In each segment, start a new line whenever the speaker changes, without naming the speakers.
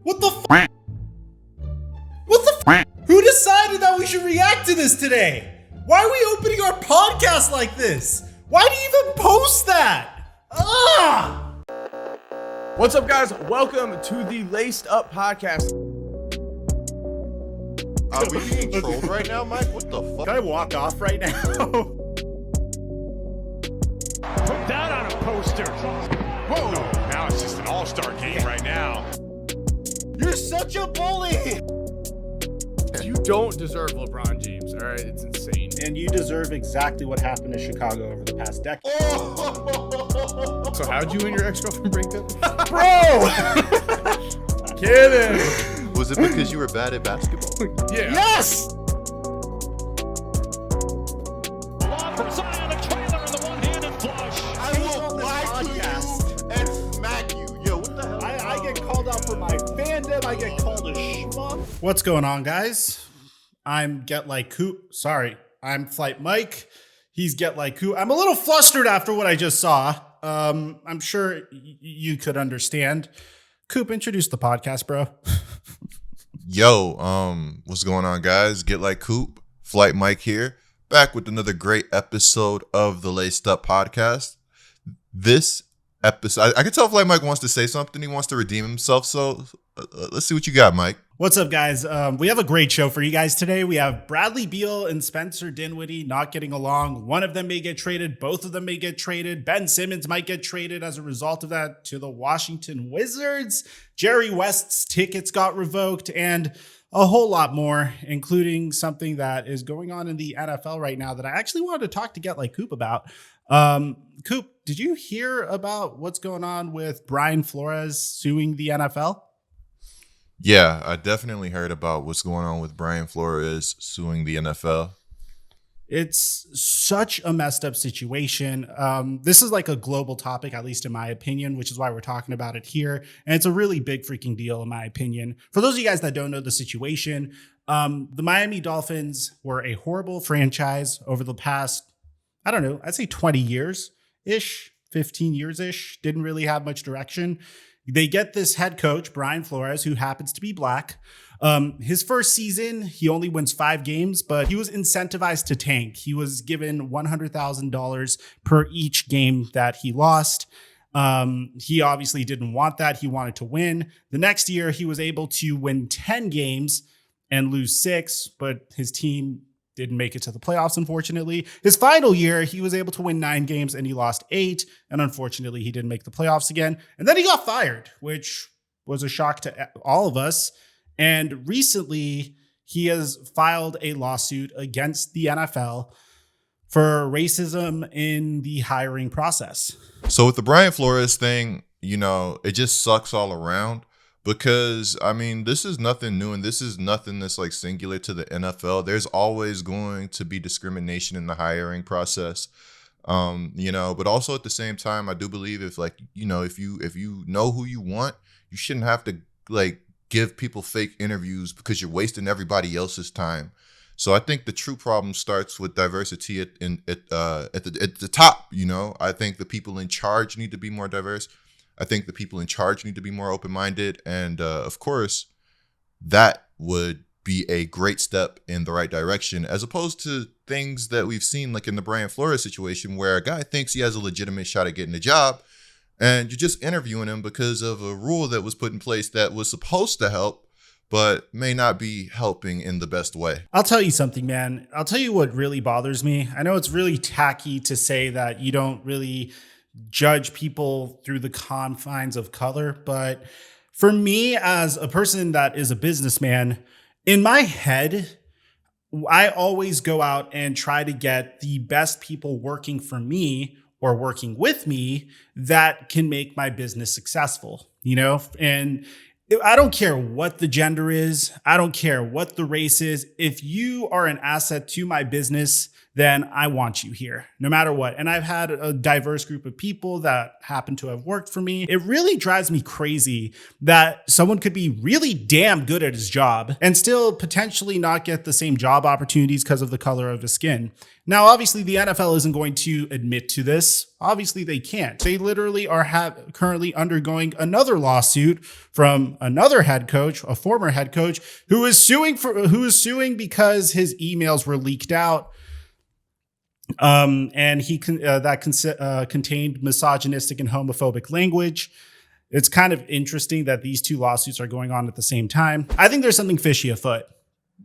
What the f? What the f? Who decided that we should react to this today? Why are we opening our podcast like this? Why do you even post that? Ah!
What's up, guys? Welcome to the Laced Up Podcast.
Are we being trolled right now, Mike? What the fuck?
Can I walk off right now?
Put that on a poster. Whoa. No, now it's just an all-star game right now.
You're such a bully!
You don't deserve LeBron James, all right? It's insane.
And you deserve exactly what happened to Chicago over the past decade.
So how'd you and your ex-girlfriend break up?
Bro!
Kidding.
Was it because you were bad at basketball?
Yeah.
Yes!
Lob from Zion, the trailer, and the one-handed flush.
I will lie to you and smack you. Yo, what the hell?
I get called out for my fandom. I get called a schmuck. What's going on, guys? I'm Get Like Coop. Sorry, I'm Flight Mike. He's Get Like Coop. I'm a little flustered after what I just saw. I'm sure you could understand. Coop, introduce the podcast, bro.
Yo, what's going on, guys? Get Like Coop, Flight Mike here, back with another great episode of the Laced Up Podcast. This episode, I can tell Flight Mike wants to say something. He wants to redeem himself. So let's see what you got, Mike.
What's up, guys? We have a great show for you guys today. We have Bradley Beal and Spencer Dinwiddie not getting along. One of them may get traded. Both of them may get traded. Ben Simmons might get traded as a result of that to the Washington Wizards. Jerry West's tickets got revoked and a whole lot more, including something that is going on in the NFL right now that I actually wanted to talk to Get Like Coop about. Coop, did you hear about what's going on with Brian Flores suing the NFL?
Yeah, I definitely heard about what's going on with Brian Flores suing the NFL.
It's such a messed up situation. This is like a global topic, at least in my opinion, which is why we're talking about it here. And it's a really big freaking deal, in my opinion. For those of you guys that don't know the situation, the Miami Dolphins were a horrible franchise over the past, I don't know, I'd say 20 years-ish, 15 years-ish. Didn't really have much direction. They get this head coach, Brian Flores, who happens to be black. His first season, he only wins 5 games, but he was incentivized to tank. He was given $100,000 per each game that he lost. He obviously didn't want that. He wanted to win. The next year, he was able to win 10 games and lose 6, but his team didn't make it to the playoffs, unfortunately. His final year, he was able to win 9 games and he lost 8. And unfortunately, he didn't make the playoffs again. And then he got fired, which was a shock to all of us. And recently, he has filed a lawsuit against the NFL for racism in the hiring process.
So with the Brian Flores thing, you know, it just sucks all around. Because, I mean, this is nothing new and this is nothing that's like singular to the NFL. There's always going to be discrimination in the hiring process, you know, but also at the same time, I do believe if like, you know, if you know who you want, you shouldn't have to like give people fake interviews because you're wasting everybody else's time. So I think the true problem starts with diversity at the top. You know, I think the people in charge need to be more diverse. I think the people in charge need to be more open-minded. And of course, that would be a great step in the right direction, as opposed to things that we've seen like in the Brian Flores situation where a guy thinks he has a legitimate shot at getting a job and you're just interviewing him because of a rule that was put in place that was supposed to help, but may not be helping in the best way.
I'll tell you something, man. I'll tell you what really bothers me. I know it's really tacky to say that you don't really judge people through the confines of color. But for me, as a person that is a businessman, in my head, I always go out and try to get the best people working for me or working with me that can make my business successful, you know? And I don't care what the gender is. I don't care what the race is. If you are an asset to my business, then I want you here, no matter what. And I've had a diverse group of people that happen to have worked for me. It really drives me crazy that someone could be really damn good at his job and still potentially not get the same job opportunities because of the color of his skin. Now, obviously, the NFL isn't going to admit to this. Obviously, they can't. They literally are currently undergoing another lawsuit from another head coach, a former head coach, who is suing because his emails were leaked out. And he contained misogynistic and homophobic language. It's kind of interesting that these two lawsuits are going on at the same time. I think there's something fishy afoot.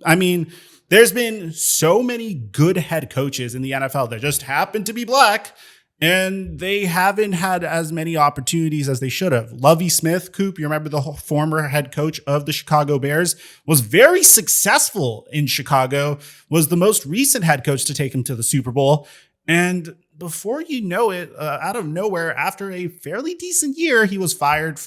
I mean, there's been so many good head coaches in the NFL that just happen to be black, and they haven't had as many opportunities as they should have. Lovie Smith, Coop, you remember the former head coach of the Chicago Bears, was very successful in Chicago, was the most recent head coach to take him to the Super Bowl. And before you know it, out of nowhere, after a fairly decent year, he was fired,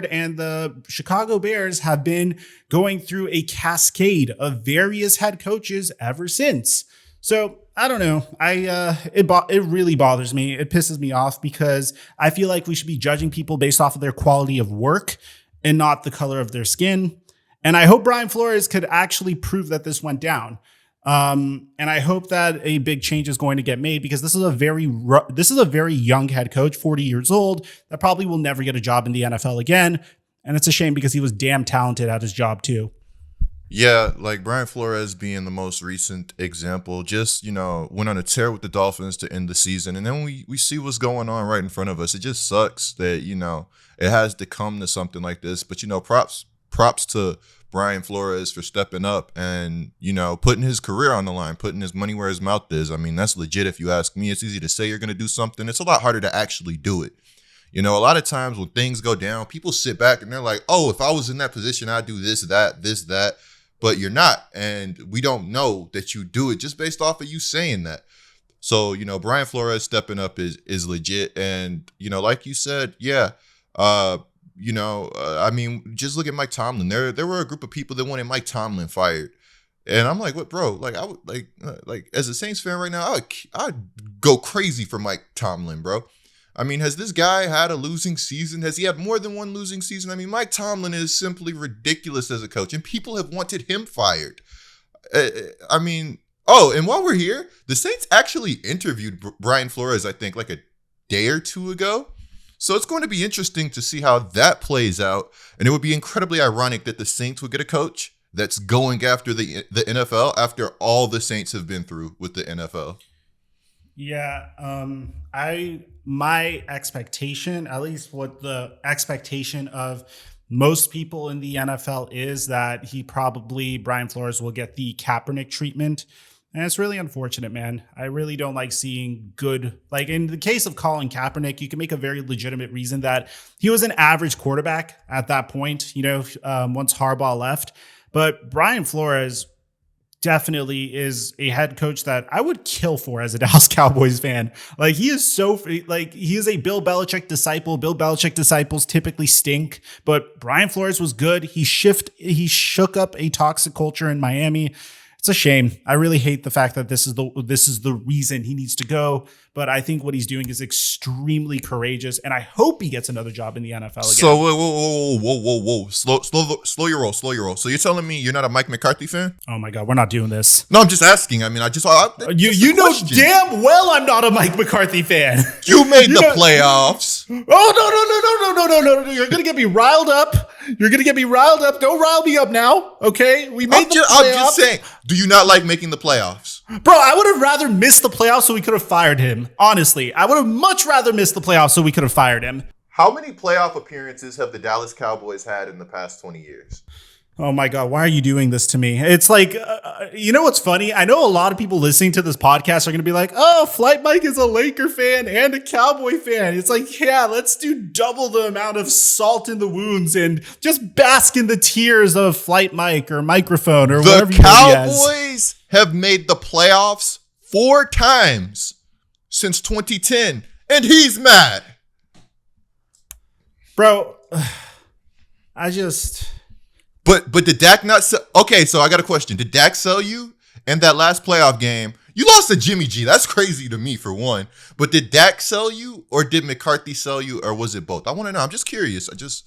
and the Chicago Bears have been going through a cascade of various head coaches ever since. So I don't know. It really bothers me. It pisses me off because I feel like we should be judging people based off of their quality of work and not the color of their skin. And I hope Brian Flores could actually prove that this went down. And I hope that a big change is going to get made because this is a very young head coach, 40 years old, that probably will never get a job in the NFL again. And it's a shame because he was damn talented at his job too.
Yeah, like Brian Flores being the most recent example, just, went on a tear with the Dolphins to end the season. And then we see what's going on right in front of us. It just sucks that, it has to come to something like this. But, props to Brian Flores for stepping up and, putting his career on the line, putting his money where his mouth is. I mean, that's legit if you ask me. It's easy to say you're going to do something. It's a lot harder to actually do it. A lot of times when things go down, people sit back and they're like, oh, if I was in that position, I'd do this, that. But you're not. And we don't know that you do it just based off of you saying that. So, Brian Flores stepping up is legit. And, like you said, yeah. I mean, just look at Mike Tomlin. There were a group of people that wanted Mike Tomlin fired. And I'm like, what, bro? Like, I would like as a Saints fan right now, I'd go crazy for Mike Tomlin, bro. I mean, has this guy had a losing season? Has he had more than one losing season? I mean, Mike Tomlin is simply ridiculous as a coach, and people have wanted him fired. I mean, and while we're here, the Saints actually interviewed Brian Flores, I think, like a day or two ago. So it's going to be interesting to see how that plays out. And it would be incredibly ironic that the Saints would get a coach that's going after the NFL after all the Saints have been through with the NFL.
Yeah, my expectation, at least what the expectation of most people in the NFL is, that Brian Flores will get the Kaepernick treatment. And it's really unfortunate, man. I really don't like seeing like in the case of Colin Kaepernick, you can make a very legitimate reason that he was an average quarterback at that point, once Harbaugh left. But Brian Flores definitely is a head coach that I would kill for as a Dallas Cowboys fan. Like, he is he is a Bill Belichick disciple. Bill Belichick disciples typically stink, but Brian Flores was good. He shook up a toxic culture in Miami. It's a shame. I really hate the fact that this is the reason he needs to go. But I think what he's doing is extremely courageous, and I hope he gets another job in the NFL again. So
whoa. Slow your roll. So you're telling me you're not a Mike McCarthy fan?
Oh my God, we're not doing this.
No, I'm just asking. I mean,
you know damn well I'm not a Mike McCarthy fan.
You made the playoffs.
Oh no. You're gonna get me riled up. Don't rile me up now. Okay? We made the playoffs.
I'm just saying, do you not like making the playoffs?
Bro, I would have rather missed the playoffs so we could have fired him. Honestly, I would have much rather missed the playoffs so we could have fired him.
How many playoff appearances have the Dallas Cowboys had in the past 20 years?
Oh my God, why are you doing this to me? It's like, you know what's funny? I know a lot of people listening to this podcast are going to be like, oh, Flight Mike is a Laker fan and a Cowboy fan. It's like, yeah, let's do double the amount of salt in the wounds and just bask in the tears of Flight Mike or Microphone or whatever he has.
The Cowboys have made the playoffs 4 times since 2010, and he's mad.
Bro, I just...
But did Dak not sell? Okay, so I got a question. Did Dak sell you in that last playoff game? You lost to Jimmy G. That's crazy to me, for one. But did Dak sell you, or did McCarthy sell you, or was it both? I want to know. I'm just curious.
That's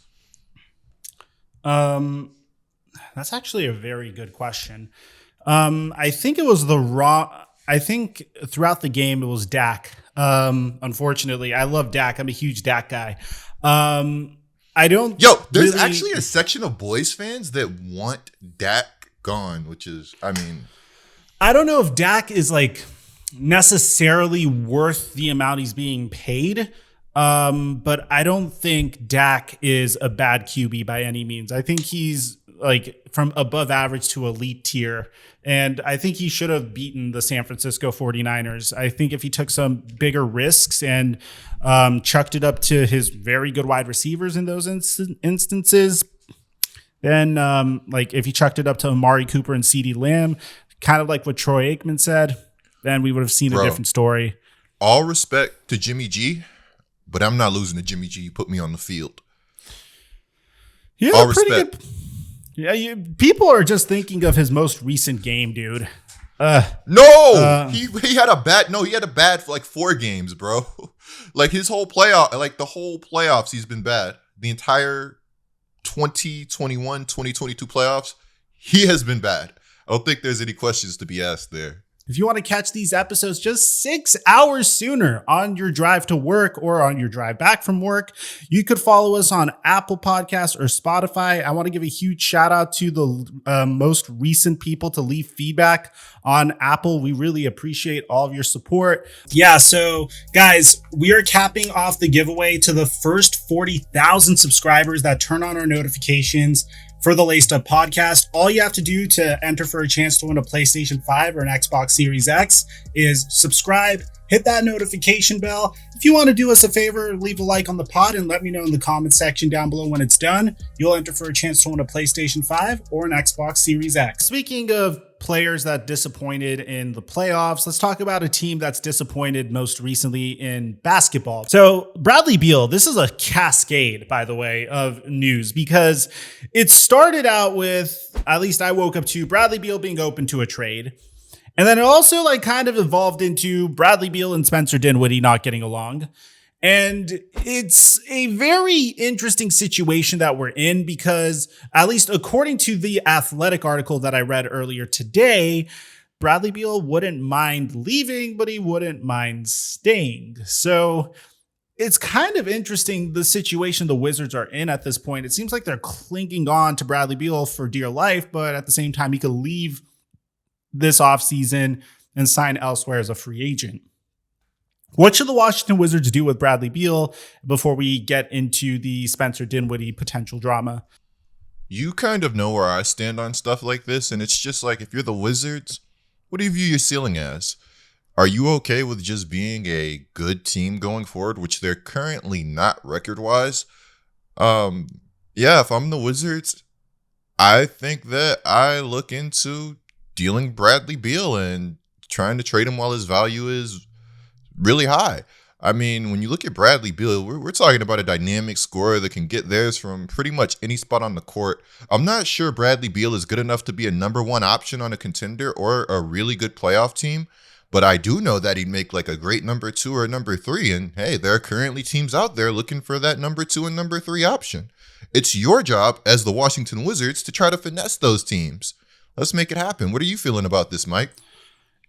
actually a very good question. I think it was I think throughout the game it was Dak. Unfortunately, I love Dak. I'm a huge Dak guy. I don't.
Yo, there's
really,
actually a section of boys fans that want Dak gone, which is, I mean,
I don't know if Dak is like necessarily worth the amount he's being paid. But I don't think Dak is a bad QB by any means. I think he's like from above average to elite tier. And I think he should have beaten the San Francisco 49ers. I think if he took some bigger risks and chucked it up to his very good wide receivers in those instances, then like if he chucked it up to Amari Cooper and CeeDee Lamb, kind of like what Troy Aikman said, then we would have seen a different story.
All respect to Jimmy G, but I'm not losing to Jimmy G. You put me on the field.
Yeah,
all
pretty
respect.
good. Yeah, people are just thinking of his most recent game, dude.
He had a bad for like 4 games, bro. Like his whole playoff, like the whole playoffs, he's been bad. The entire 2021, 2022 playoffs, he has been bad. I don't think there's any questions to be asked there.
If you want to catch these episodes just 6 hours sooner on your drive to work or on your drive back from work, you could follow us on Apple Podcasts or Spotify. I want to give a huge shout out to the most recent people to leave feedback on Apple. We really appreciate all of your support. Yeah, so guys, we are capping off the giveaway to the first 40,000 subscribers that turn on our notifications for the Laced Up podcast. All you have to do to enter for a chance to win a PlayStation 5 or an Xbox Series X is subscribe, hit that notification bell. If you want to do us a favor, leave a like on the pod and let me know in the comments section down below when it's done. You'll enter for a chance to win a PlayStation 5 or an Xbox Series X. Speaking of players that disappointed in the playoffs, let's talk about a team that's disappointed most recently in basketball. So Bradley Beal, this is a cascade, by the way, of news because it started out with, at least I woke up to Bradley Beal being open to a trade. And then it also like kind of evolved into Bradley Beal and Spencer Dinwiddie not getting along. And it's a very interesting situation that we're in because, at least according to the Athletic article that I read earlier today, Bradley Beal wouldn't mind leaving, but he wouldn't mind staying. So it's kind of interesting the situation the Wizards are in at this point. It seems like they're clinging on to Bradley Beal for dear life, but at the same time, he could leave this offseason and sign elsewhere as a free agent. What should the Washington Wizards do with Bradley Beal before we get into the Spencer Dinwiddie potential drama?
You kind of know where I stand on stuff like this, and it's just like, if you're the Wizards, what do you view your ceiling as? Are you okay with just being a good team going forward, which they're currently not record-wise? Yeah, if I'm the Wizards, I think that I look into dealing Bradley Beal and trying to trade him while his value is really high. I mean, when you look at Bradley Beal, we're talking about a dynamic scorer that can get theirs from pretty much any spot on the court. I'm not sure Bradley Beal is good enough to be a number 1 option on a contender or a really good playoff team, but I do know that he'd make like a great number 2 or number 3. And hey, there are currently teams out there looking for that number 2 and number 3 option. It's your job as the Washington Wizards to try to finesse those teams. Let's make it happen. What are you feeling about this, Mike?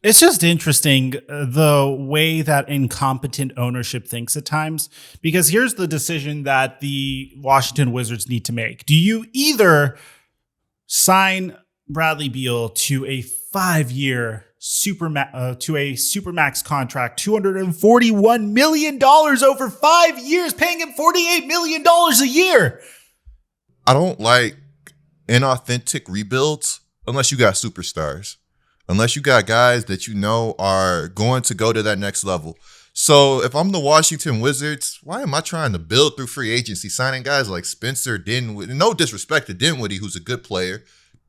It's just interesting the way that incompetent ownership thinks at times, because here's the decision that the Washington Wizards need to make. Do you either sign Bradley Beal to a 5-year supermax contract, $241 million over 5 years, paying him $48 million a year?
I don't like inauthentic rebuilds unless you got superstars. Unless you got guys that you know are going to go to that next level. So if I'm the Washington Wizards, why am I trying to build through free agency, signing guys like Spencer Dinwiddie? No disrespect to Dinwiddie, who's a good player,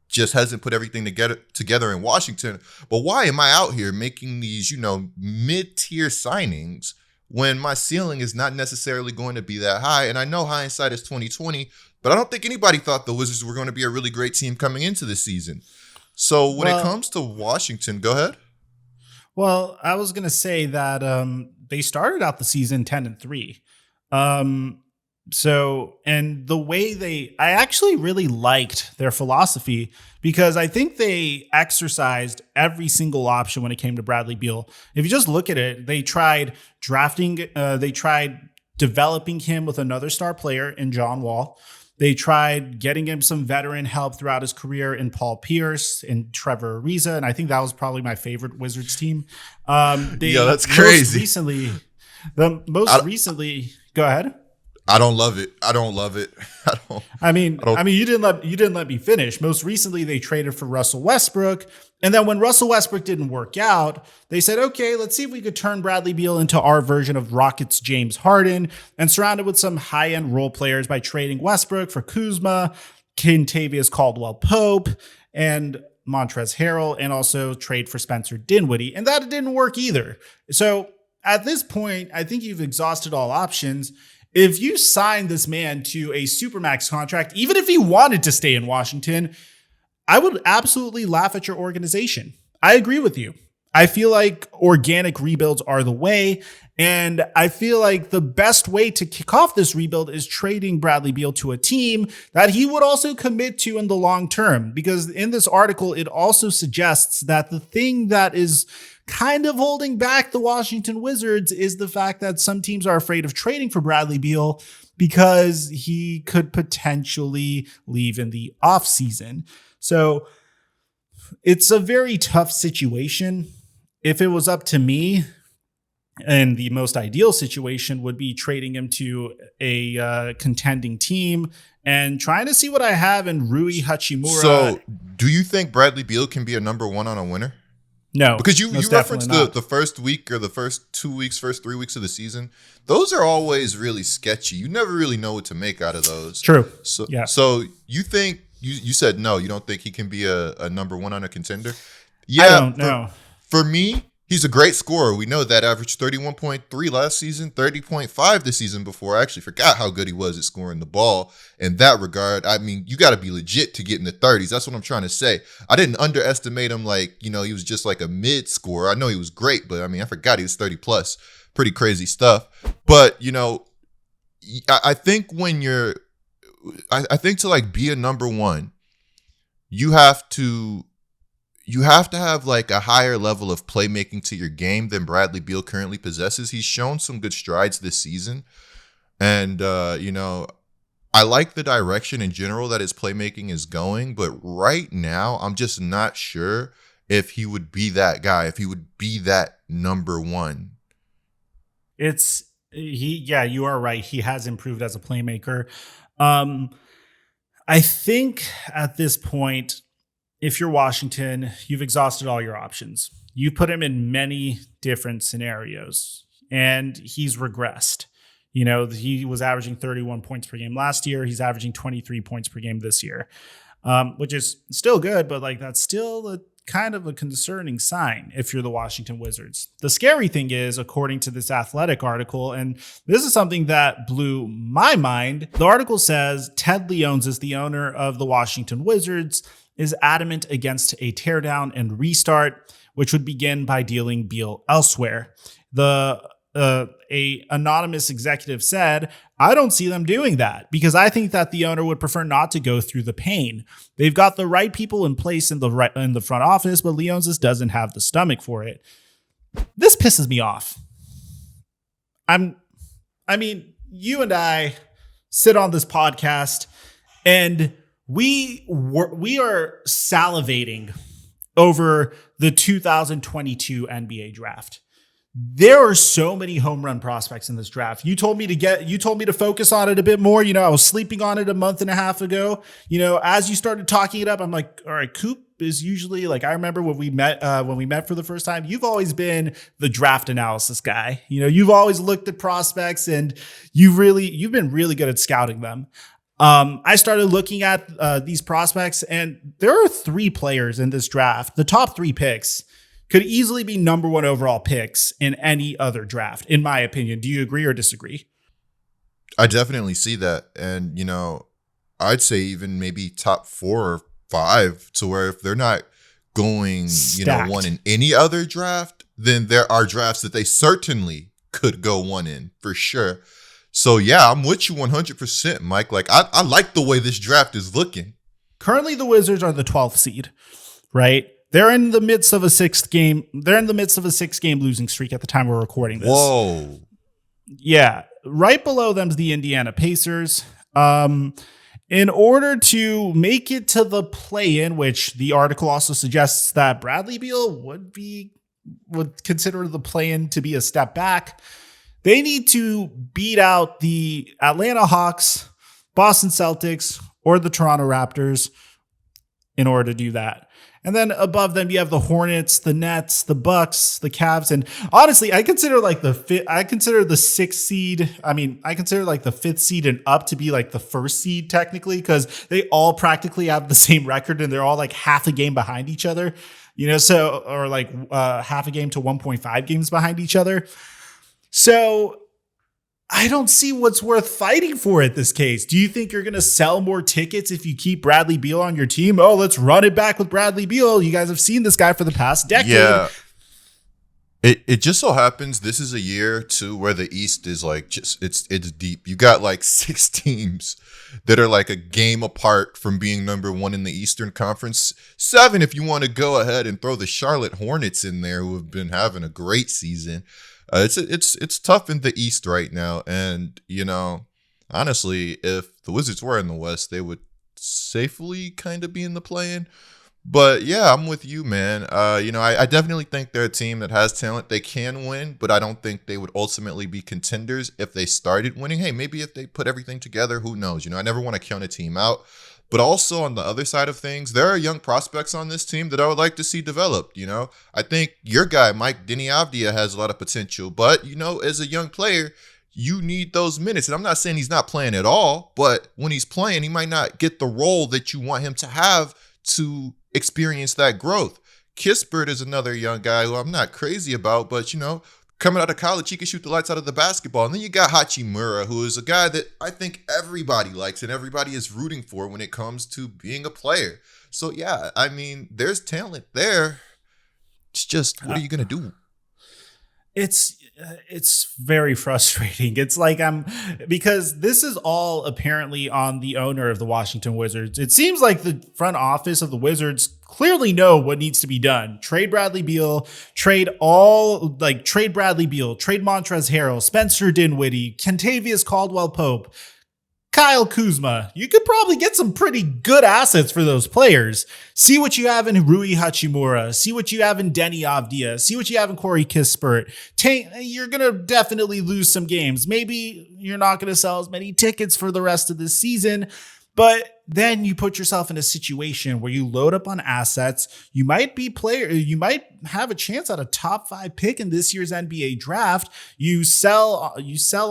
just hasn't put everything together in Washington. But why am I out here making these, mid-tier signings when my ceiling is not necessarily going to be that high? And I know hindsight is 2020, but I don't think anybody thought the Wizards were going to be a really great team coming into this season. So when it comes to Washington, go ahead.
Well, I was going to say that they started out the season 10-3. And the way I actually really liked their philosophy because I think they exercised every single option when it came to Bradley Beal. If you just look at it, they tried drafting, they tried developing him with another star player in John Wall. They tried getting him some veteran help throughout his career in Paul Pierce and Trevor Ariza, and I think that was probably my favorite Wizards team.
That's crazy.
Recently, go ahead.
I don't love it.
I mean, you didn't let me finish. Most recently, they traded for Russell Westbrook, and then when Russell Westbrook didn't work out, they said, "Okay, let's see if we could turn Bradley Beal into our version of Rockets James Harden," and surround it with some high-end role players by trading Westbrook for Kuzma, Kentavious Caldwell-Pope, and Montrezl Harrell, and also trade for Spencer Dinwiddie, and that didn't work either. So at this point, I think you've exhausted all options. If you sign this man to a supermax contract, even if he wanted to stay in Washington, I would absolutely laugh at your organization. I agree with you. I feel like organic rebuilds are the way, and I feel like the best way to kick off this rebuild is trading Bradley Beal to a team that he would also commit to in the long term, because in this article, it also suggests that the thing that is kind of holding back the Washington Wizards is the fact that some teams are afraid of trading for Bradley Beal because he could potentially leave in the offseason. So it's a very tough situation. If it was up to me, and the most ideal situation would be trading him to a contending team and trying to see what I have in Rui Hachimura.
So do you think Bradley Beal can be a number one on a winner?
No,
because you referenced the first week or the first 2 weeks, first 3 weeks of the season. Those are always really sketchy. You never really know what to make out of those.
True.
So,
yeah.
So you think you said no, you don't think he can be a number one on a contender? Yeah,
I don't know.
For me, he's a great scorer. We know that, averaged 31.3 last season, 30.5 the season before. I actually forgot how good he was at scoring the ball in that regard. I mean, you got to be legit to get in the 30s. That's what I'm trying to say. I didn't underestimate him like, he was just like a mid scorer. I know he was great, but I mean, I forgot he was 30 plus. Pretty crazy stuff. But, I think I think to like be a number one, you have to have like a higher level of playmaking to your game than Bradley Beal currently possesses. He's shown some good strides this season. And, I like the direction in general that his playmaking is going. But right now, I'm just not sure if he would be that guy, if he would be that number one.
You are right. He has improved as a playmaker. I think at this point, if you're Washington, you've exhausted all your options. You put him in many different scenarios, and he's regressed. He was averaging 31 points per game last year. He's averaging 23 points per game this year, which is still good, but like that's still a kind of a concerning sign if you're the Washington Wizards. The scary thing is, according to this Athletic article, and this is something that blew my mind, the article says Ted Leonsis is the owner of the Washington Wizards, is adamant against a teardown and restart, which would begin by dealing Beal elsewhere. A anonymous executive said, "I don't see them doing that because I think that the owner would prefer not to go through the pain. They've got the right people in place in the front office, but Leonsis doesn't have the stomach for it." This pisses me off. You and I sit on this podcast and we are salivating over the 2022 NBA draft. There are so many home run prospects in this draft. You told me to focus on it a bit more. I was sleeping on it a month and a half ago. As you started talking it up, I'm like, all right, Coop is usually like, I remember when we met for the first time, you've always been the draft analysis guy. You've always looked at prospects and you've been really good at scouting them. I started looking at these prospects, and there are 3 players in this draft. The top 3 picks could easily be number 1 overall picks in any other draft, in my opinion. Do you agree or disagree?
I definitely see that. And, I'd say even maybe top 4 or 5, to where if they're not going,
Stacked.
1 in any other draft, then there are drafts that they certainly could go 1 in for sure. So yeah, I'm with you 100%, Mike. Like I like the way this draft is looking.
Currently, the Wizards are the 12th seed, right? They're in the midst of a 6-game losing streak at the time we're recording this.
Whoa.
Yeah. right below them is the Indiana Pacers. In order to make it to the play-in, which the article also suggests that Bradley Beal would consider the play-in to be a step back, they need to beat out the Atlanta Hawks, Boston Celtics, or the Toronto Raptors in order to do that. And then above them, you have the Hornets, the Nets, the Bucks, the Cavs, and honestly, I consider the sixth seed. I mean, I consider like the fifth seed and up to be like the first seed technically, because they all practically have the same record and they're all like half a game behind each other. So or like half a game to 1.5 games behind each other. So I don't see what's worth fighting for at this case. Do you think you're going to sell more tickets if you keep Bradley Beal on your team? Oh, let's run it back with Bradley Beal. You guys have seen this guy for the past decade.
Yeah. It just so happens this is a year too where the East is like it's deep. You got like 6 teams that are like a game apart from being number 1 in the Eastern Conference. 7 if you want to go ahead and throw the Charlotte Hornets in there, who have been having a great season. It's tough in the East right now, and honestly, if the Wizards were in the West, they would safely kind of be in the play-in. But yeah, I'm with you, man. I definitely think they're a team that has talent. They can win, but I don't think they would ultimately be contenders if they started winning. Hey, maybe if they put everything together, who knows? I never want to count a team out. But also on the other side of things, there are young prospects on this team that I would like to see developed. I think your guy, Mike Dinwiddie, has a lot of potential. But, as a young player, you need those minutes. And I'm not saying he's not playing at all, but when he's playing, he might not get the role that you want him to have to experience that growth. Kispert is another young guy who I'm not crazy about, but, coming out of college, he can shoot the lights out of the basketball. And then you got Hachimura, who is a guy that I think everybody likes and everybody is rooting for when it comes to being a player. So, yeah, I mean, there's talent there. It's just, what are you going to do?
It's very frustrating. It's like because this is all apparently on the owner of the Washington Wizards. It seems like the front office of the Wizards clearly know what needs to be done. Trade Bradley Beal, trade Bradley Beal, trade Montrezl Harrell, Spencer Dinwiddie, Kentavious Caldwell-Pope, Kyle Kuzma. You could probably get some pretty good assets for those players. See what you have in Rui Hachimura. See what you have in Denny Avdia. See what you have in Corey Kispert. You're going to definitely lose some games. Maybe you're not going to sell as many tickets for the rest of the season, but then you put yourself in a situation where you load up on assets. You might have a chance at a top 5 pick in this year's NBA draft. You sell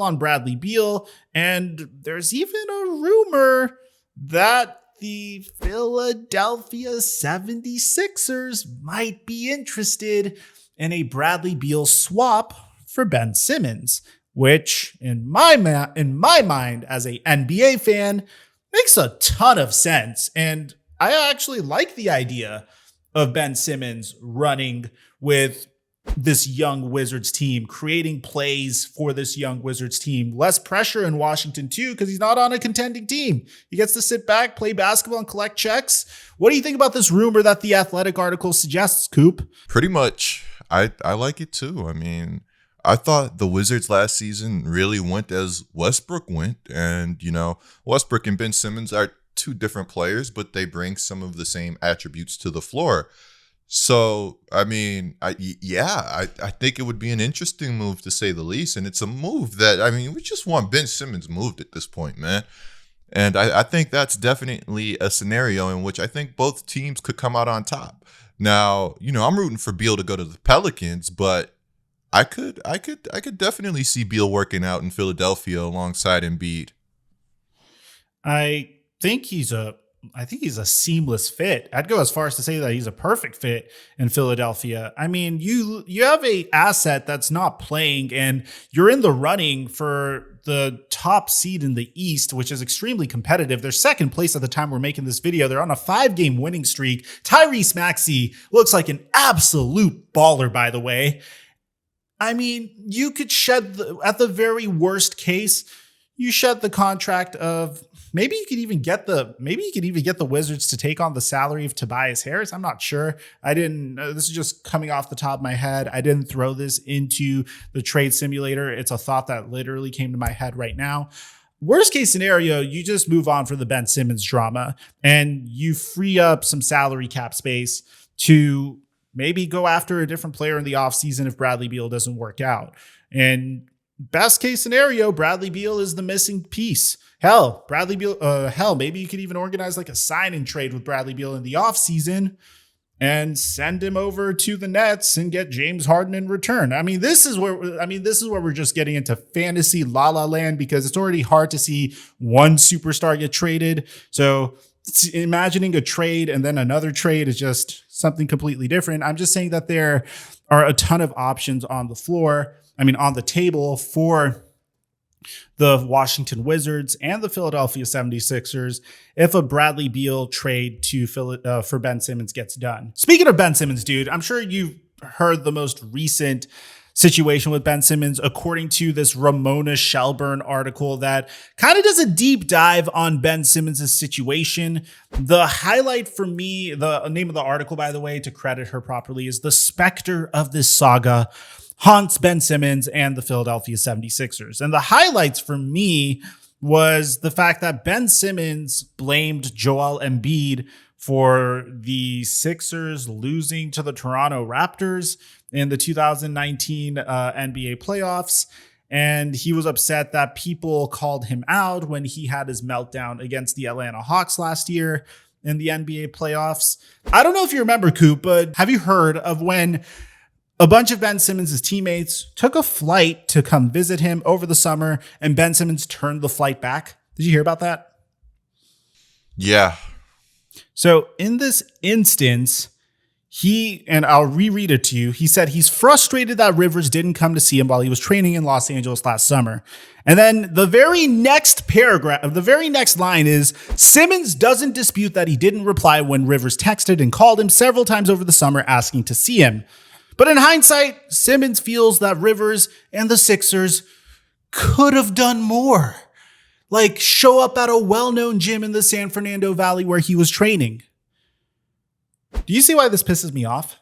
on Bradley Beal, and there's even a rumor that the Philadelphia 76ers might be interested in a Bradley Beal swap for Ben Simmons, which in my mind as a NBA fan makes a ton of sense. And I actually like the idea of Ben Simmons running with this young Wizards team, creating plays for this young Wizards team. Less pressure in Washington too, because he's not on a contending team. He gets to sit back, play basketball, and collect checks. What do you think about this rumor that the Athletic article suggests, Coop?
Pretty much. I like it too. I mean, I thought the Wizards last season really went as Westbrook went. And, Westbrook and Ben Simmons are 2 different players, but they bring some of the same attributes to the floor. So, I mean, I think it would be an interesting move to say the least. And it's a move that, we just want Ben Simmons moved at this point, man. And I think that's definitely a scenario in which I think both teams could come out on top. Now, I'm rooting for Beal to go to the Pelicans, but I could definitely see Beal working out in Philadelphia alongside Embiid.
I think he's a seamless fit. I'd go as far as to say that he's a perfect fit in Philadelphia. I mean, you have a asset that's not playing, and you're in the running for the top seed in the East, which is extremely competitive. They're second place at the time we're making this video. They're on a 5-game winning streak. Tyrese Maxey looks like an absolute baller, by the way. I mean, you could at the very worst case, you shed the contract of maybe you could even get the Wizards to take on the salary of Tobias Harris. I'm not sure. I didn't. This is just coming off the top of my head. I didn't throw this into the trade simulator. It's a thought that literally came to my head right now. Worst case scenario, you just move on for the Ben Simmons drama and you free up some salary cap space to maybe go after a different player in the offseason if Bradley Beal doesn't work out. And best case scenario, Bradley Beal is the missing piece. Hell, maybe you could even organize like a sign and trade with Bradley Beal in the offseason and send him over to the Nets and get James Harden in return. This is where we're just getting into fantasy la la land, because it's already hard to see one superstar get traded. So imagining a trade and then another trade is just something completely different. I'm just saying that there are a ton of options on the table for the Washington Wizards and the Philadelphia 76ers if a Bradley Beal trade for Ben Simmons gets done. Speaking of Ben Simmons, dude, I'm sure you've heard the most recent situation with Ben Simmons, according to this Ramona Shelburne article that kind of does a deep dive on Ben Simmons' situation. The highlight for me, the name of the article, by the way, to credit her properly, is "The Specter of This Saga Haunts Ben Simmons and the Philadelphia 76ers." And the highlights for me was the fact that Ben Simmons blamed Joel Embiid for the Sixers losing to the Toronto Raptors in the 2019 NBA playoffs. And he was upset that people called him out when he had his meltdown against the Atlanta Hawks last year in the NBA playoffs. I don't know if you remember, Coop, but have you heard of when a bunch of Ben Simmons' teammates took a flight to come visit him over the summer and Ben Simmons turned the flight back? Did you hear about that?
Yeah.
So in this instance, and I'll reread it to you. He said he's frustrated that Rivers didn't come to see him while he was training in Los Angeles last summer. And then the very next line is, Simmons doesn't dispute that he didn't reply when Rivers texted and called him several times over the summer asking to see him. But in hindsight, Simmons feels that Rivers and the Sixers could have done more. Like show up at a well-known gym in the San Fernando Valley where he was training. Do you see why this pisses me off?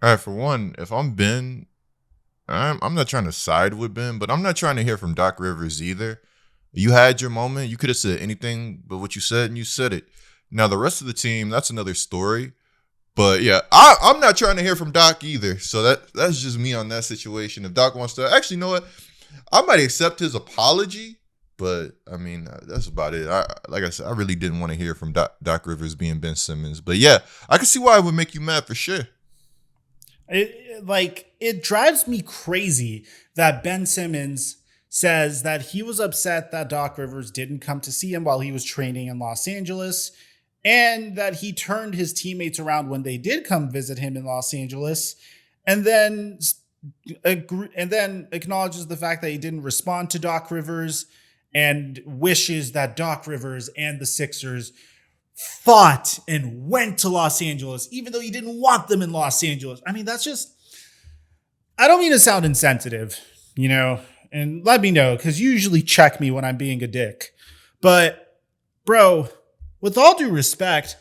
All right, for one, if I'm Ben, I'm not trying to side with Ben, but I'm not trying to hear from Doc Rivers either. You had your moment. You could have said anything but what you said, and you said it. Now, the rest of the team, that's another story. But yeah, I'm not trying to hear from Doc either. So that's just me on that situation. If Doc wants to, actually, you know what? I might accept his apology. But, that's about it. Like I said, I really didn't want to hear from Doc Rivers being Ben Simmons. But, yeah, I can see why it would make you mad for sure.
It drives me crazy that Ben Simmons says that he was upset that Doc Rivers didn't come to see him while he was training in Los Angeles, and that he turned his teammates around when they did come visit him in Los Angeles, and then acknowledges the fact that he didn't respond to Doc Rivers and wishes that Doc Rivers and the Sixers fought and went to Los Angeles, even though he didn't want them in Los Angeles. That's just, I don't mean to sound insensitive, and let me know, because you usually check me when I'm being a dick. But, bro, with all due respect,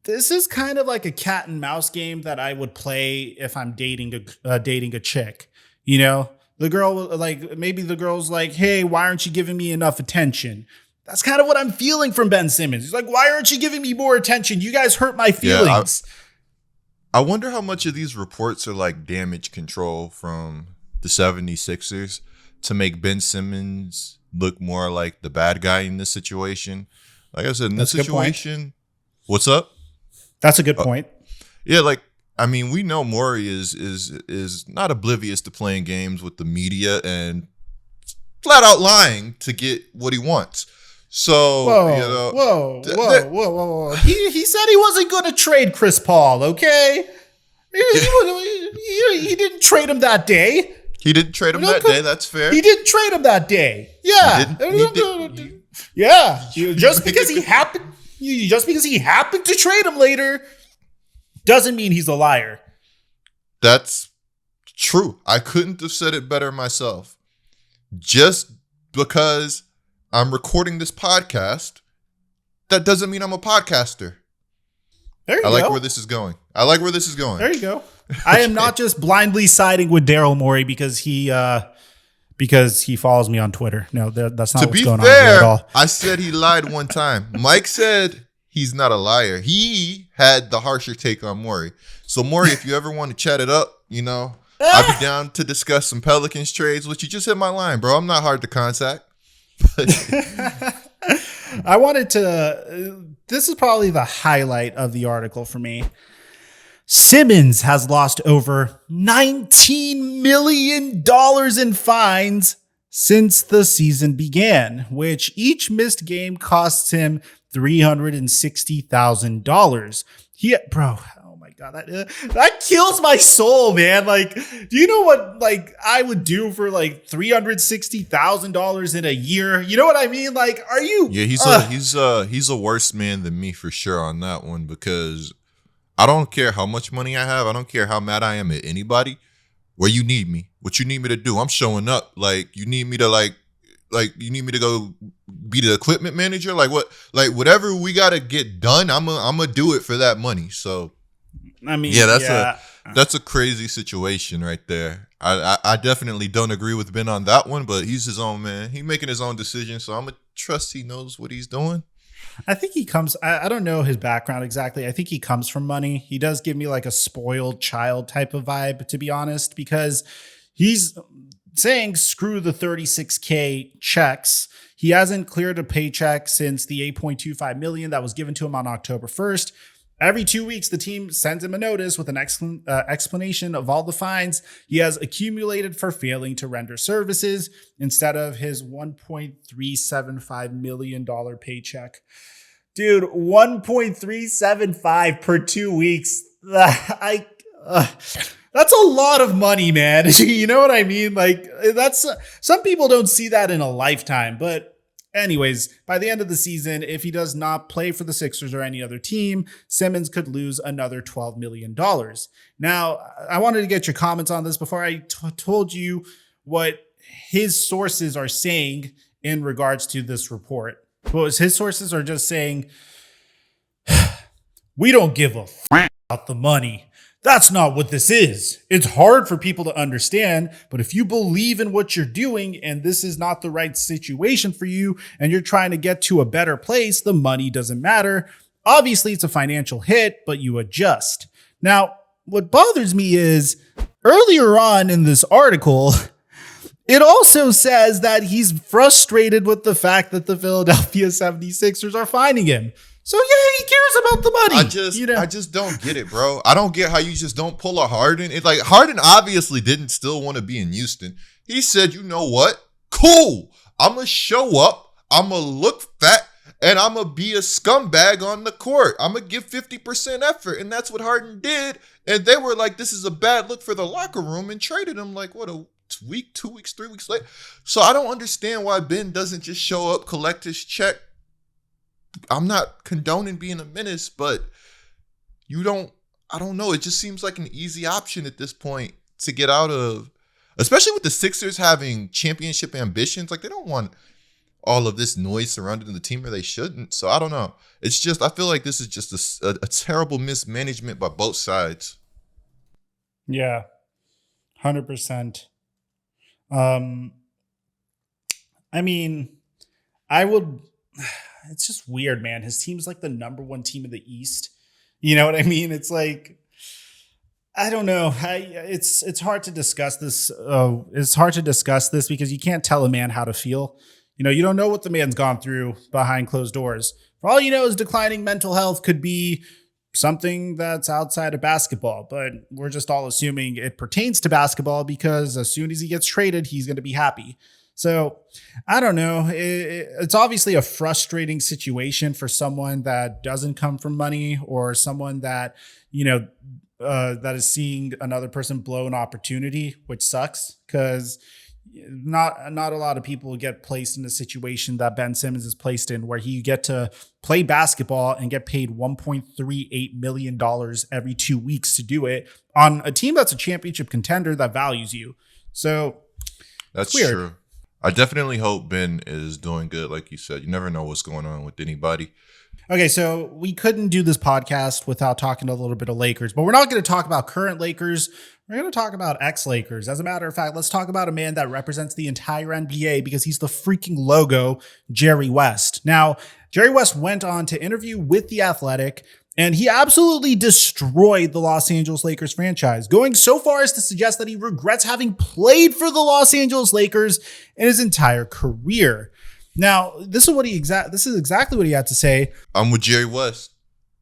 this is kind of like a cat and mouse game that I would play if I'm dating a chick, The girl, maybe the girl's like, hey, why aren't you giving me enough attention? That's kind of what I'm feeling from Ben Simmons. He's like, why aren't you giving me more attention? You guys hurt my feelings.
Yeah, I wonder how much of these reports are like damage control from the 76ers to make Ben Simmons look more like the bad guy in this situation. Like I said, in this situation, what's up?
That's a good point.
Yeah, we know Morey is not oblivious to playing games with the media and flat out lying to get what he wants. So,
whoa. He said he wasn't going to trade Chris Paul, okay? He didn't trade him that day.
He didn't trade him that day. That's fair.
He didn't trade him that day. Yeah. Yeah. Just because he happened to trade him later doesn't mean he's a liar.
That's true. I couldn't have said it better myself. Just because I'm recording this podcast, that doesn't mean I'm a podcaster.
There you go.
I like where this is going.
There you go. I am not just blindly siding with Daryl Morey because he follows me on Twitter. No, that's not what's going on here at all.
I said he lied one time. Mike said he's not a liar. He had the harsher take on Morey. So Morey, if you ever want to chat it up, I'd be down to discuss some Pelicans trades, which you just hit my line, bro. I'm not hard to contact.
I wanted to, this is probably the highlight of the article for me. Simmons has lost over $19 million in fines since the season began, which each missed game costs him $360,000. Oh my God, that kills my soul, man. Like, do you know what, like, I would do for like $360,000 in a year? You know what I mean? Like, are you?
Yeah, he's a worse man than me for sure on that one, because I don't care how much money I have. I don't care how mad I am at anybody. Where you need me, what you need me to do, I'm showing up. Like, you need me to you need me to go be the equipment manager. Like what? Like whatever we gotta get done, I'm gonna do it for that money. So,
I mean,
yeah, that's a crazy situation right there. I definitely don't agree with Ben on that one, but he's his own man. He's making his own decision, so I'm gonna trust he knows what he's doing.
I think he comes, I don't know his background exactly. I think he comes from money. He does give me like a spoiled child type of vibe, to be honest, because he's saying screw the 36K checks. He hasn't cleared a paycheck since the $8.25 million that was given to him on October 1st. Every 2 weeks, the team sends him a notice with an explanation of all the fines he has accumulated for failing to render services instead of his $1.375 million paycheck. Dude, 1.375 per 2 weeks. That's a lot of money, man. You know what I mean? Like, that's some people don't see that in a lifetime, but anyways, by the end of the season, if he does not play for the Sixers or any other team, Simmons could lose another $12 million. Now, I wanted to get your comments on this before I told you what his sources are saying in regards to this report. Well, his sources are just saying, we don't give a f*** about the money. That's not what this is. It's hard for people to understand, but if you believe in what you're doing and this is not the right situation for you and you're trying to get to a better place, the money doesn't matter. Obviously, it's a financial hit, but you adjust. Now, what bothers me is earlier on in this article, it also says that he's frustrated with the fact that the Philadelphia 76ers are fining him. So yeah, he cares about the money.
I just don't get it, bro. I don't get how you just don't pull a Harden. It's like Harden obviously didn't still want to be in Houston. He said, you know what? Cool. I'm going to show up. I'm going to look fat. And I'm going to be a scumbag on the court. I'm going to give 50% effort. And that's what Harden did. And they were like, this is a bad look for the locker room, and traded him like, what, a week, 2 weeks, 3 weeks later. So I don't understand why Ben doesn't just show up, collect his check. I'm not condoning being a menace, but I don't know. It just seems like an easy option at this point to get out of, especially with the Sixers having championship ambitions. Like, they don't want all of this noise surrounding the team, or they shouldn't. So I don't know. It's just, I feel like this is just a terrible mismanagement by both sides.
Yeah, 100%. I mean, it's just weird, man. His team's like the number one team in the East. You know what I mean? It's like, I don't know. It's hard to discuss this. It's hard to discuss this because you can't tell a man how to feel. You know, you don't know what the man's gone through behind closed doors. For all you know, his declining mental health could be something that's outside of basketball, but we're just all assuming it pertains to basketball because as soon as he gets traded, he's going to be happy. So I don't know. It's obviously a frustrating situation for someone that doesn't come from money, or someone that, that is seeing another person blow an opportunity, which sucks because not a lot of people get placed in a situation that Ben Simmons is placed in, where you get to play basketball and get paid $1.38 million every 2 weeks to do it on a team that's a championship contender that values you. So
that's
weird.
true. I definitely hope Ben is doing good. Like you said, you never know what's going on with anybody.
Okay, so we couldn't do this podcast without talking a little bit of Lakers, but we're not going to talk about current Lakers. We're going to talk about ex-Lakers. As a matter of fact, let's talk about a man that represents the entire NBA because he's the freaking logo, Jerry West. Now, Jerry West went on to interview with The Athletic, and he absolutely destroyed the Los Angeles Lakers franchise, going so far as to suggest that he regrets having played for the Los Angeles Lakers in his entire career. Now, this is exactly what he had to say.
I'm with Jerry West.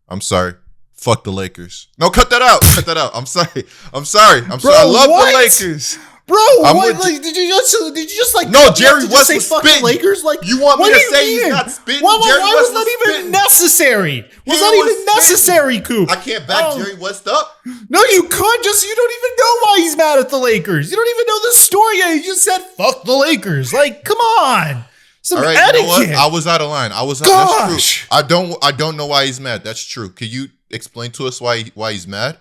I'm sorry. Fuck the Lakers. No, cut that out. Cut that out. I'm sorry. I'm sorry. I love
what?
the Lakers.
Bro,
what?
Like, did you just like
no? Jerry West
say
was
fuck
spitting.
the Lakers? Like,
you want me
what
to
do you
say
mean?
he's not spitting?
Why was that even
spitting.
necessary? Was
He
that
was
even necessary, Coop?
I can't back Jerry West up.
No, you could. You don't even know why he's mad at the Lakers. You don't even know the story yet. You just said fuck the Lakers. Like, come on. Some
All right,
etiquette.
you know what? I was out of line. That's true. I don't know why he's mad. That's true. Can you explain to us why he's mad?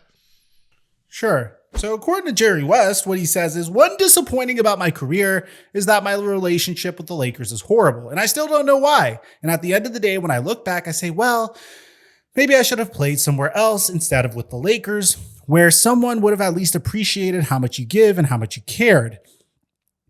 Sure. So according to Jerry West, what he says is, one disappointing about my career is that my relationship with the Lakers is horrible, and I still don't know why. And at the end of the day, when I look back, I say, well, maybe I should have played somewhere else instead of with the Lakers, where someone would have at least appreciated how much you give and how much you cared.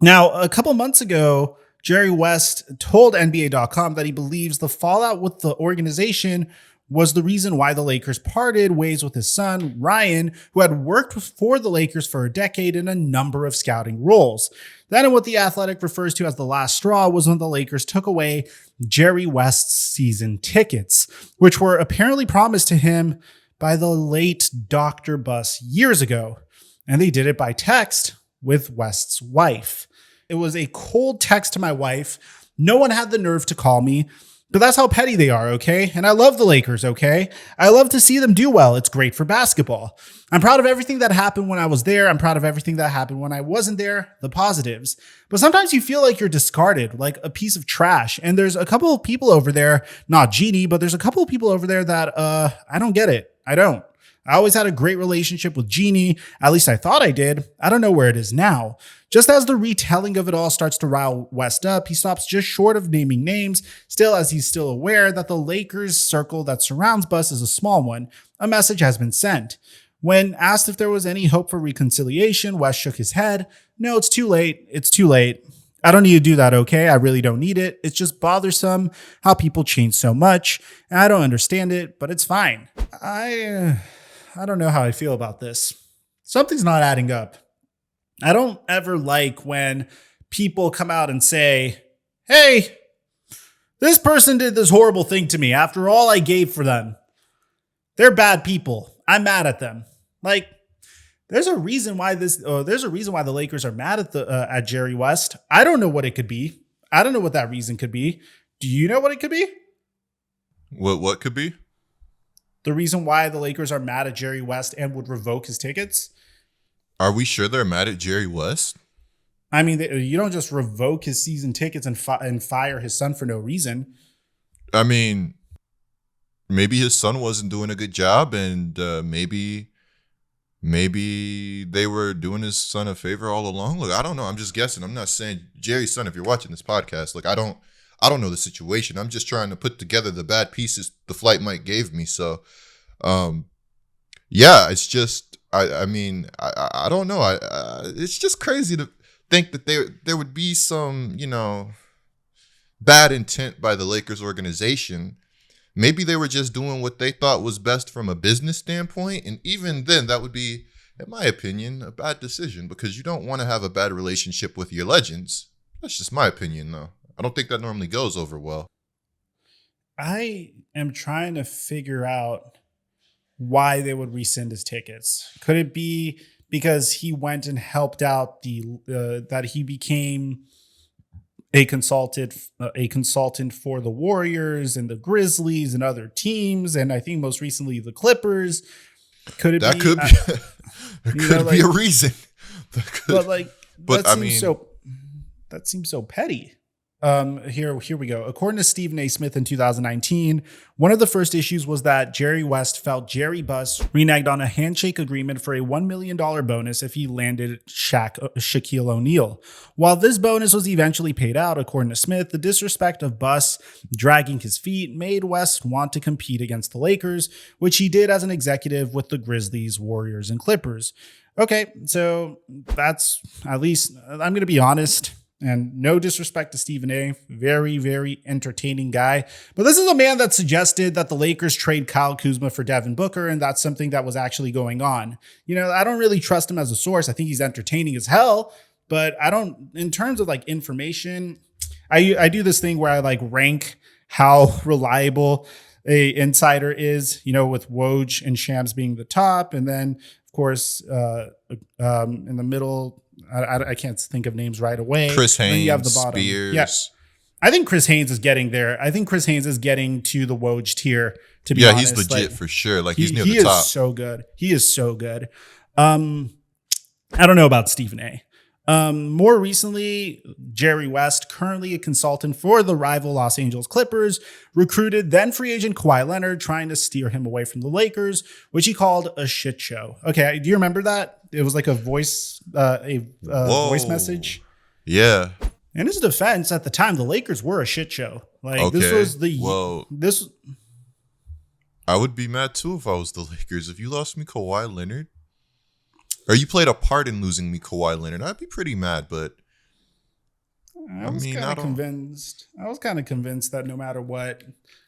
Now, a couple months ago, Jerry West told NBA.com that he believes the fallout with the organization was the reason why the Lakers parted ways with his son, Ryan, who had worked for the Lakers for a decade in a number of scouting roles. Then, in what The Athletic refers to as the last straw, was when the Lakers took away Jerry West's season tickets, which were apparently promised to him by the late Dr. Buss years ago. And they did it by text with West's wife. It was a cold text to my wife. No one had the nerve to call me. But that's how petty they are, okay? And I love the Lakers, okay? I love to see them do well. It's great for basketball. I'm proud of everything that happened when I was there. I'm proud of everything that happened when I wasn't there, the positives. But sometimes you feel like you're discarded, like a piece of trash. And there's a couple of people over there, not Jeannie, but there's a couple of people over there that I don't get it. I don't. I always had a great relationship with Jeannie. At least I thought I did. I don't know where it is now. Just as the retelling of it all starts to rile West up, he stops just short of naming names, still as he's still aware that the Lakers circle that surrounds Buss is a small one. A message has been sent. When asked if there was any hope for reconciliation, West shook his head. No, it's too late. It's too late. I don't need to do that, okay? I really don't need it. It's just bothersome how people change so much. And I don't understand it, but it's fine. I don't know how I feel about this. Something's not adding up. I don't ever like when people come out and say, hey, this person did this horrible thing to me after all I gave for them. They're bad people. I'm mad at them. Like, there's a reason why the Lakers are mad at Jerry West. I don't know what it could be. I don't know what that reason could be. Do you know what it could be?
What could be?
The reason why the Lakers are mad at Jerry West and would revoke his tickets?
Are we sure they're mad at Jerry West?
I mean, you don't just revoke his season tickets and fire his son for no reason.
I mean, maybe his son wasn't doing a good job, and maybe they were doing his son a favor all along. Look, I don't know. I'm just guessing. I'm not saying Jerry's son. If you're watching this podcast, look, I don't know the situation. I'm just trying to put together the bad pieces the flight might gave me. So, yeah, it's just. I mean, I don't know. It's just crazy to think that there would be some, bad intent by the Lakers organization. Maybe they were just doing what they thought was best from a business standpoint. And even then, that would be, in my opinion, a bad decision because you don't want to have a bad relationship with your legends. That's just my opinion, though. I don't think that normally goes over well.
I am trying to figure out why they would rescind his tickets. Could it be because he went and helped out that he became a consultant for the Warriors and the Grizzlies and other teams, and I think most recently the Clippers? Could it
that
be?
Could be that could be a reason.
That seems so petty. Here we go. According to Stephen A. Smith in 2019, one of the first issues was that Jerry West felt Jerry Buss reneged on a handshake agreement for a $1 million bonus if he landed Shaquille O'Neal. While this bonus was eventually paid out, according to Smith, the disrespect of Buss dragging his feet made West want to compete against the Lakers, which he did as an executive with the Grizzlies, Warriors, and Clippers. Okay, so that's, at least, I'm going to be honest. And no disrespect to Stephen A. Very, very entertaining guy. But this is a man that suggested that the Lakers trade Kyle Kuzma for Devin Booker, and that's something that was actually going on. You know, I don't really trust him as a source. I think he's entertaining as hell, but I don't, in terms of like information, I do this thing where I like rank how reliable a insider is, you know, with Woj and Shams being the top. And then, of course, in the middle, I can't think of names right away.
Chris Haynes,
you have the bottom.
Spears.
Yeah. I think Chris Haynes is getting there. I think Chris Haynes is getting to the Woj tier, to be honest.
He's legit for sure. Like, he's near
the
top.
He is so good. He is so good. I don't know about Stephen A. More recently, Jerry West, currently a consultant for the rival Los Angeles Clippers, recruited then free agent Kawhi Leonard, trying to steer him away from the Lakers, which he called a shit show. Okay, do you remember that? It was like a voice message.
Yeah.
In his defense, at the time, the Lakers were a shit show. Like,
okay.
This.
I would be mad too if I was the Lakers. If you lost me Kawhi Leonard, or you played a part in losing me Kawhi Leonard, I'd be pretty mad. But
I was kind of convinced that no matter what,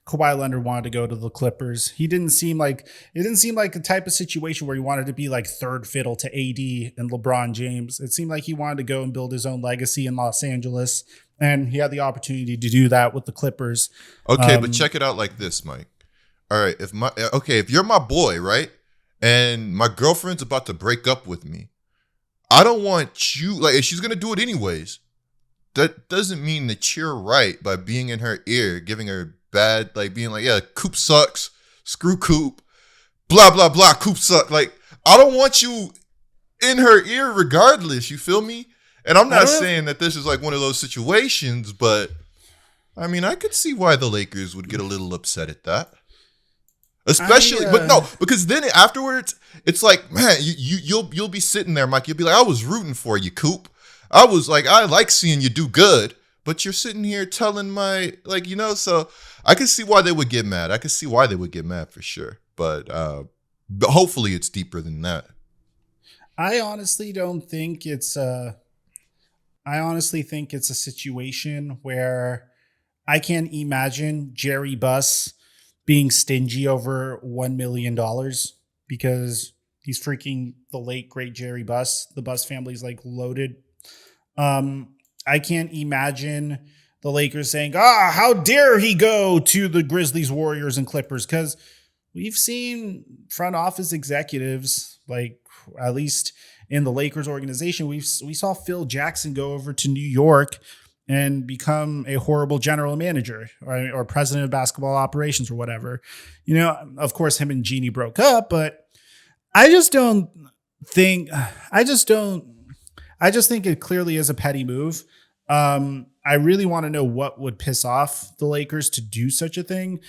Kawhi Leonard wanted to go to the Clippers. It didn't seem like the type of situation where he wanted to be like third fiddle to AD and LeBron James. It seemed like he wanted to go and build his own legacy in Los Angeles, and he had the opportunity to do that with the Clippers.
Okay, but check it out like this, Mike. All right, if you're my boy, right, and my girlfriend's about to break up with me, I don't want you, like, if she's gonna do it anyways, that doesn't mean that you're right by being in her ear, giving her bad, like being like, yeah, Coop sucks, screw Coop, blah, blah, blah, Coop sucks. Like, I don't want you in her ear regardless, you feel me? And I'm not saying that this is like one of those situations, but I mean, I could see why the Lakers would get a little upset at that. Especially, but no, because then afterwards, it's like, man, you'll be sitting there, Mike. You'll be like, I was rooting for you, Coop. I was like, I like seeing you do good, but you're sitting here telling my, like, you know, so I can see why they would get mad. I can see why they would get mad for sure. But hopefully it's deeper than that.
I honestly think it's a situation where I can't imagine Jerry Buss being stingy over $1 million because he's freaking the late, great Jerry Buss. The Buss family's like loaded. I can't imagine the Lakers saying, how dare he go to the Grizzlies, Warriors, and Clippers? Because we've seen front office executives, like at least in the Lakers organization, we saw Phil Jackson go over to New York and become a horrible general manager or president of basketball operations or whatever. You know, of course, him and Jeannie broke up, but I just think it clearly is a petty move. I really want to know what would piss off the Lakers to do such a thing.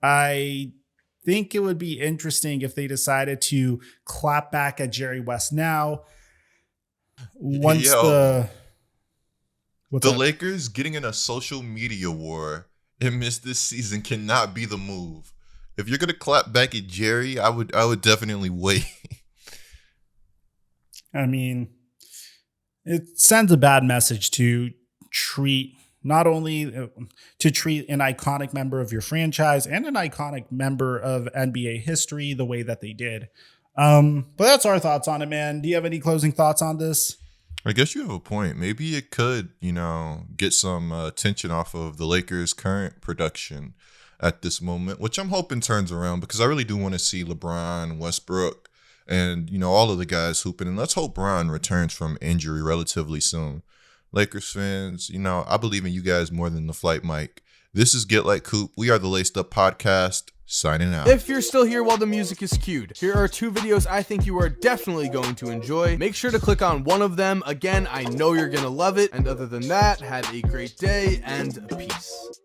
I think it would be interesting if they decided to clap back at Jerry West now. The
Lakers getting in a social media war amidst this season cannot be the move. If you're gonna clap back at Jerry, I would definitely wait.
I mean, it sends a bad message to treat an iconic member of your franchise and an iconic member of NBA history the way that they did. But that's our thoughts on it, man. Do you have any closing thoughts on this?
I guess you have a point. Maybe it could, get some attention off of the Lakers' current production at this moment, which I'm hoping turns around because I really do want to see LeBron, Westbrook, and, all of the guys hooping. And let's hope Bron returns from injury relatively soon. Lakers fans, I believe in you guys more than the flight mic. This is Get Like Coop. We are the Laced Up Podcast. signing out.
If you're still here while the music is cued, here are 2 videos I think you are definitely going to enjoy. Make sure to click on one of them. Again, I know you're gonna love it. And other than that, have a great day and peace.